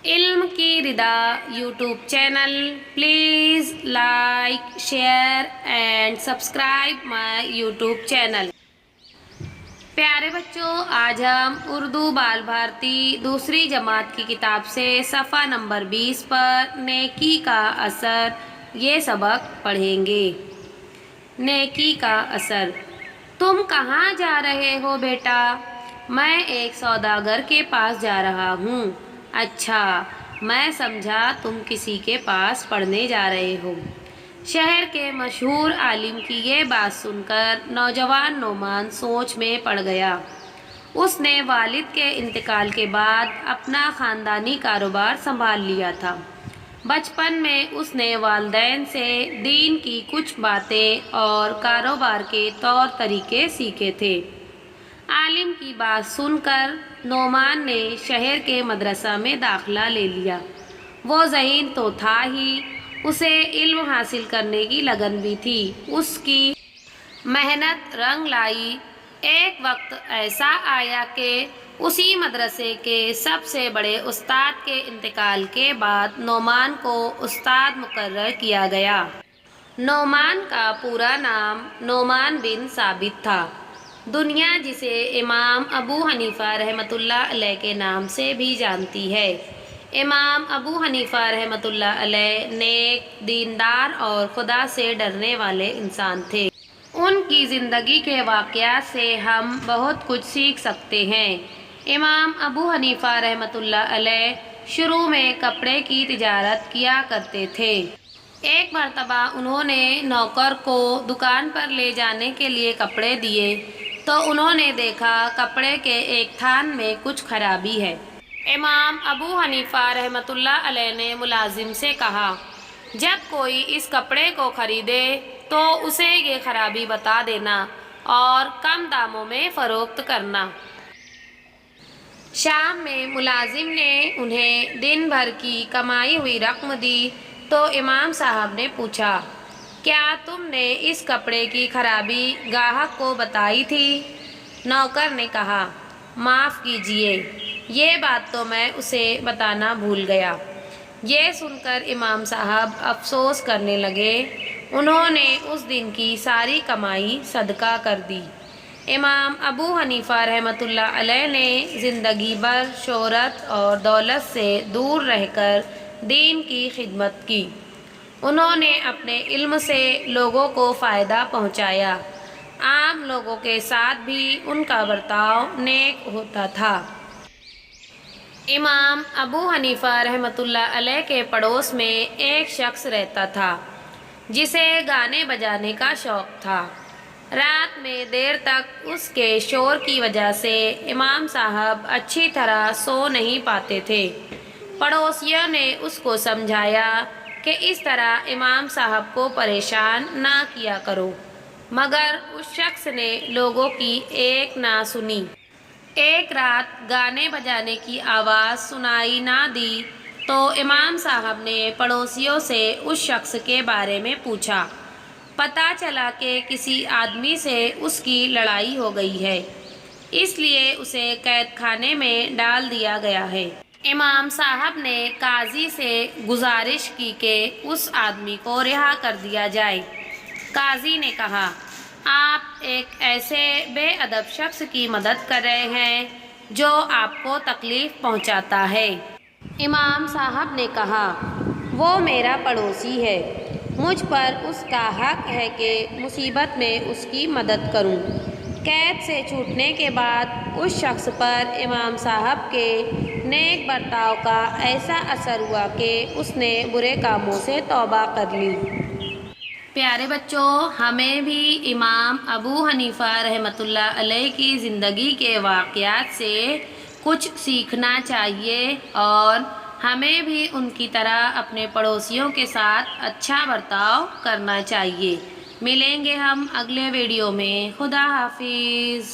इल्म की रिदा YouTube channel, please like share and subscribe my YouTube channel. प्यारे बच्चों, आज हम उर्दू बाल भारती दूसरी जमात की किताब से सफ़ा नंबर 20 पर नेकी का असर ये सबक पढ़ेंगे। नेकी का असर। तुम कहाँ जा रहे हो बेटा? मैं एक सौदागर के पास जा रहा हूँ। अच्छा, मैं समझा तुम किसी के पास पढ़ने जा रहे हो। शहर के मशहूर आलिम की ये बात सुनकर नौजवान नोमान सोच में पड़ गया। उसने वालिद के इंतकाल के बाद अपना ख़ानदानी कारोबार संभाल लिया था। बचपन में उसने वालिदैन से दीन की कुछ बातें और कारोबार के तौर तरीके सीखे थे। आलिम की बात सुनकर नोमान ने शहर के मदरसा में दाखिला ले लिया। वो ज़हीन तो था ही, उसे इल्म हासिल करने की लगन भी थी। उसकी मेहनत रंग लाई। एक वक्त ऐसा आया कि उसी मदरसे के सबसे बड़े उस्ताद के इंतकाल के बाद नोमान को उस्ताद मुकर्रर किया गया। नोमान का पूरा नाम नोमान बिन साबित था। दुनिया जिसे इमाम अबू हनीफ़ा रहमतुल्लाह अलैह के नाम से भी जानती है। इमाम अबू हनीफ़ा रहमतुल्लाह अलैह नेक, दीनदार और खुदा से डरने वाले इंसान थे। उनकी ज़िंदगी के वाक़यात से हम बहुत कुछ सीख सकते हैं। इमाम अबू हनीफ़ा रहमतुल्लाह अलैह शुरू में कपड़े की तिजारत किया करते थे। एक मर्तबा उन्होंने नौकर को दुकान पर ले जाने के लिए कपड़े दिए तो उन्होंने देखा कपड़े के एक थान में कुछ खराबी है। इमाम अबू हनीफ़ा रहमतुल्लाह अलैह ने मुलाजिम से कहा, जब कोई इस कपड़े को खरीदे तो उसे ये खराबी बता देना और कम दामों में फ़रोख्त करना। शाम में मुलाजिम ने उन्हें दिन भर की कमाई हुई रकम दी तो इमाम साहब ने पूछा, क्या तुमने इस कपड़े की खराबी गाहक को बताई थी? नौकर ने कहा, माफ़ कीजिए, ये बात तो मैं उसे बताना भूल गया। ये सुनकर इमाम साहब अफसोस करने लगे। उन्होंने उस दिन की सारी कमाई सदका कर दी। इमाम अबू हनीफ़ा रहमतुल्लाह अलैह ने ज़िंदगी भर शोहरत और दौलत से दूर रहकर दीन की खिदमत की। उन्होंने अपने इल्म से लोगों को फ़ायदा पहुँचाया। आम लोगों के साथ भी उनका बर्ताव नेक होता था। इमाम अबू हनीफ़ा रहमतुल्लाह अलैह के पड़ोस में एक शख्स रहता था जिसे गाने बजाने का शौक़ था। रात में देर तक उसके शोर की वजह से इमाम साहब अच्छी तरह सो नहीं पाते थे। पड़ोसियों ने उसको समझाया कि इस तरह इमाम साहब को परेशान ना किया करो, मगर उस शख्स ने लोगों की एक ना सुनी। एक रात गाने बजाने की आवाज़ सुनाई ना दी तो इमाम साहब ने पड़ोसियों से उस शख्स के बारे में पूछा। पता चला कि किसी आदमी से उसकी लड़ाई हो गई है, इसलिए उसे कैद खाने में डाल दिया गया है। इमाम साहब ने काजी से गुजारिश की कि उस आदमी को रिहा कर दिया जाए। काजी ने कहा, आप एक ऐसे बेअदब शख्स की मदद कर रहे हैं जो आपको तकलीफ़ पहुंचाता है। इमाम साहब ने कहा, वो मेरा पड़ोसी है, मुझ पर उसका हक है कि मुसीबत में उसकी मदद करूं। कैद से छूटने के बाद उस शख्स पर इमाम साहब के नेक बर्ताव का ऐसा असर हुआ कि उसने बुरे कामों से तौबा कर ली। प्यारे बच्चों, हमें भी इमाम अबू हनीफ़ा रहमतुल्लाह अलैह की ज़िंदगी के वाक़यात से कुछ सीखना चाहिए और हमें भी उनकी तरह अपने पड़ोसियों के साथ अच्छा बर्ताव करना चाहिए। मिलेंगे हम अगले वीडियो में। खुदा हाफिज़।